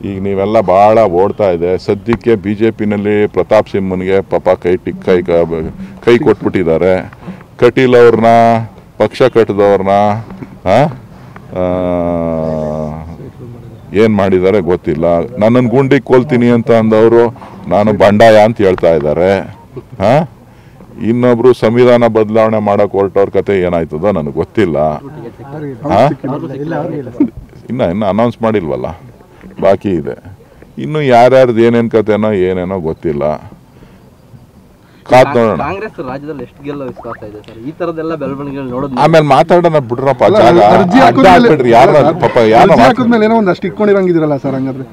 ಈಗ ನೀವೆಲ್ಲ ಭಾಳ ಓಡ್ತಾ ಇದೆ. ಸದ್ಯಕ್ಕೆ BJPನಲ್ಲಿ ಪ್ರತಾಪ್ ಸಿಂಹನಿಗೆ ಪಾಪ ಕೈ ಕೊಟ್ಬಿಟ್ಟಿದ್ದಾರೆ. ಕಟೀಲ್ ಅವ್ರನ್ನ ಪಕ್ಷ ಕಟ್ಟಿದವ್ರನ್ನ ಏನು ಮಾಡಿದ್ದಾರೆ ಗೊತ್ತಿಲ್ಲ. ನನ್ನನ್ನು ಗುಂಡಿಗೆ ಕೊಲ್ತೀನಿ ಅಂತ ಅಂದವರು ನಾನು ಬಂಡಾಯ ಅಂತ ಹೇಳ್ತಾ ಇದ್ದಾರೆ. ಇನ್ನೊಬ್ರು ಸಂವಿಧಾನ ಬದಲಾವಣೆ ಮಾಡಕ್ಕೆ ಹೊರಟವ್ರ ಕತೆ ಏನಾಯ್ತದೋ ನನಗೆ ಗೊತ್ತಿಲ್ಲ. ಇನ್ನು ಅನೌನ್ಸ್ ಮಾಡಿಲ್ವಲ್ಲ, ಬಾಕಿ ಇದೆ. ಇನ್ನು ಯಾರ್ಯಾರ್ದು ಏನೇನು ಕತೆನೋ ಏನೇನೋ ಗೊತ್ತಿಲ್ಲ. ಕಾದ್ ನೋಡೋಣ. ಕಾಂಗ್ರೆಸ್ ರಾಜ್ಯದಲ್ಲಿ ಎಷ್ಟು ಗೆಲ್ಲೋ ವಿಶ್ವಾಸ ಇದೆ ಸರ್? ಈ ತರದೆಲ್ಲ ಬೆಳವಣಿಗೆಗಳು ನೋಡೋದು ಆಮೇಲೆ ಮಾತಾಡೋಣ ಬಿಡ್ರಪ್ಪ. ಯಾರು ಪಾಪ ಏನೋ ಒಂದಷ್ಟು ಇಟ್ಕೊಂಡಿರಂಗಿದಿರಲ್ಲ ಸರ್. ಹಂಗಾದ್ರೆ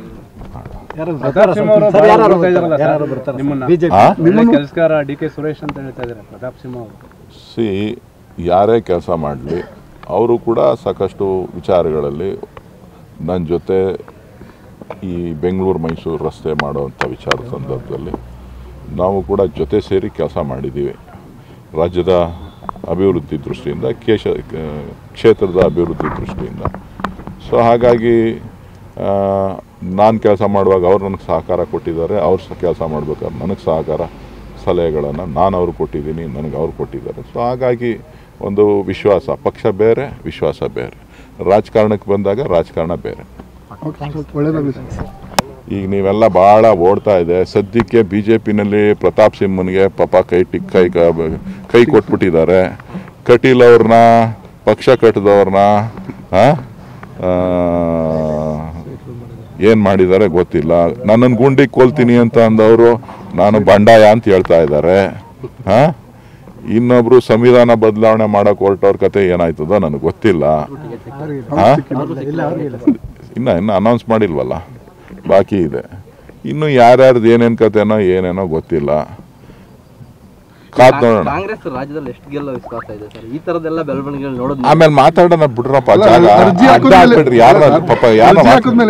ಯಾರೇ ಕೆಲಸ ಮಾಡಲಿ ಅವರು ಕೂಡ ಸಾಕಷ್ಟು ವಿಚಾರಗಳಲ್ಲಿ ನನ್ನ ಜೊತೆ ಈ ಬೆಂಗಳೂರು ಮೈಸೂರು ರಸ್ತೆ ಮಾಡೋವಂಥ ವಿಚಾರದ ಸಂದರ್ಭದಲ್ಲಿ ನಾವು ಕೂಡ ಜೊತೆ ಸೇರಿ ಕೆಲಸ ಮಾಡಿದ್ದೀವಿ. ರಾಜ್ಯದ ಅಭಿವೃದ್ಧಿ ದೃಷ್ಟಿಯಿಂದ, ಕ್ಷೇತ್ರದ ಅಭಿವೃದ್ಧಿ ದೃಷ್ಟಿಯಿಂದ. ಸೊ ಹಾಗಾಗಿ ನಾನು ಕೆಲಸ ಮಾಡುವಾಗ ಅವ್ರು ನನಗೆ ಸಹಕಾರ ಕೊಟ್ಟಿದ್ದಾರೆ. ಅವ್ರು ಕೆಲಸ ಮಾಡ್ಬೇಕಾದ್ರೆ ನನಗೆ ಸಹಕಾರ ಸಲಹೆಗಳನ್ನು ನಾನು ಅವ್ರು ಕೊಟ್ಟಿದ್ದೀನಿ, ನನಗೆ ಅವ್ರು ಕೊಟ್ಟಿದ್ದಾರೆ. ಸೊ ಹಾಗಾಗಿ ಒಂದು ವಿಶ್ವಾಸ, ಪಕ್ಷ ಬೇರೆ, ವಿಶ್ವಾಸ ಬೇರೆ. ರಾಜಕಾರಣಕ್ಕೆ ಬಂದಾಗ ರಾಜಕಾರಣ ಬೇರೆ. ಈಗ ನೀವೆಲ್ಲ ಭಾಳ ಓಡ್ತಾ ಇದೆ. ಸದ್ಯಕ್ಕೆ BJPನಲ್ಲಿ ಪ್ರತಾಪ್ ಸಿಂಹನಿಗೆ ಪಾಪ ಕೈ ಕೊಟ್ಬಿಟ್ಟಿದ್ದಾರೆ. ಕಟೀಲ್ ಅವ್ರನ್ನ ಪಕ್ಷ ಕಟ್ಟಿದವ್ರನ್ನ ಏನು ಮಾಡಿದ್ದಾರೆ ಗೊತ್ತಿಲ್ಲ. ನನ್ನನ್ನು ಗುಂಡಿಗೆ ಕೊಲ್ತೀನಿ ಅಂತ ಅಂದವರು ನಾನು ಬಂಡಾಯ ಅಂತ ಹೇಳ್ತಾ ಇದ್ದಾರೆ. ಇನ್ನೊಬ್ರು ಸಂವಿಧಾನ ಬದಲಾವಣೆ ಮಾಡಕ್ಕೆ ಹೊರಟವ್ರ ಕತೆ ಏನಾಯ್ತದೋ ನನಗೆ ಗೊತ್ತಿಲ್ಲ. ಇನ್ನು ಅನೌನ್ಸ್ ಮಾಡಿಲ್ವಲ್ಲ, ಬಾಕಿ ಇದೆ. ಇನ್ನು ಯಾರ್ಯಾರ್ದು ಏನೇನು ಕತೆನೋ ಏನೇನೋ ಗೊತ್ತಿಲ್ಲ. ಕಾದ್ ನೋಡೋಣ. ಕಾಂಗ್ರೆಸ್ ರಾಜ್ಯದಲ್ಲಿ ಎಷ್ಟು ಗೆಲ್ಲೋ ವಿಶ್ವಾಸ ಇದೆ ಸರ್? ಈ ತರದೆಲ್ಲ ಬೆಳವಣಿಗೆಗಳು ನೋಡೋದು ಆಮೇಲೆ ಮಾತಾಡೋಣ ಬಿಡ್ರಪ್ಪ.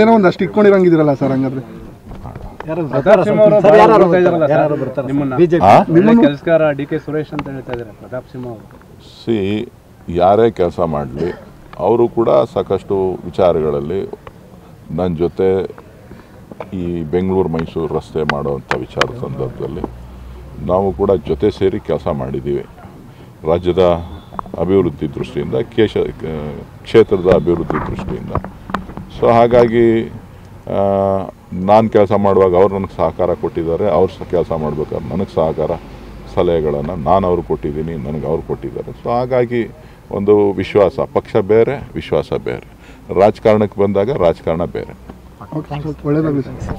ಏನೋ ಒಂದಷ್ಟು ಇಟ್ಕೊಂಡಿರಂಗಿದಿರಲ್ಲ ಸರ್. ಹಂಗಾದ್ರೆ ಯಾರೇ ಕೆಲಸ ಮಾಡಲಿ ಅವರು ಕೂಡ ಸಾಕಷ್ಟು ವಿಚಾರಗಳಲ್ಲಿ ನನ್ನ ಜೊತೆ ಈ ಬೆಂಗಳೂರು ಮೈಸೂರು ರಸ್ತೆ ಮಾಡೋವಂಥ ವಿಚಾರದ ಸಂದರ್ಭದಲ್ಲಿ ನಾವು ಕೂಡ ಜೊತೆ ಸೇರಿ ಕೆಲಸ ಮಾಡಿದ್ದೀವಿ. ರಾಜ್ಯದ ಅಭಿವೃದ್ಧಿ ದೃಷ್ಟಿಯಿಂದ, ಕ್ಷೇತ್ರದ ಅಭಿವೃದ್ಧಿ ದೃಷ್ಟಿಯಿಂದ. ಸೊ ಹಾಗಾಗಿ ನಾನು ಕೆಲಸ ಮಾಡುವಾಗ ಅವ್ರು ನನಗೆ ಸಹಕಾರ ಕೊಟ್ಟಿದ್ದಾರೆ. ಅವ್ರು ಕೆಲಸ ಮಾಡ್ಬೇಕಾದ್ರೆ ನನಗೆ ಸಹಕಾರ ಸಲಹೆಗಳನ್ನು ನಾನು ಅವ್ರು ಕೊಟ್ಟಿದ್ದೀನಿ, ನನಗೆ ಅವ್ರು ಕೊಟ್ಟಿದ್ದಾರೆ. ಸೊ ಹಾಗಾಗಿ ಒಂದು ವಿಶ್ವಾಸ, ಪಕ್ಷ ಬೇರೆ, ವಿಶ್ವಾಸ ಬೇರೆ. ರಾಜಕಾರಣಕ್ಕೆ ಬಂದಾಗ ರಾಜಕಾರಣ ಬೇರೆ. ಒಳ್ಳೆಯದಾಗಲಿ ಸರ್.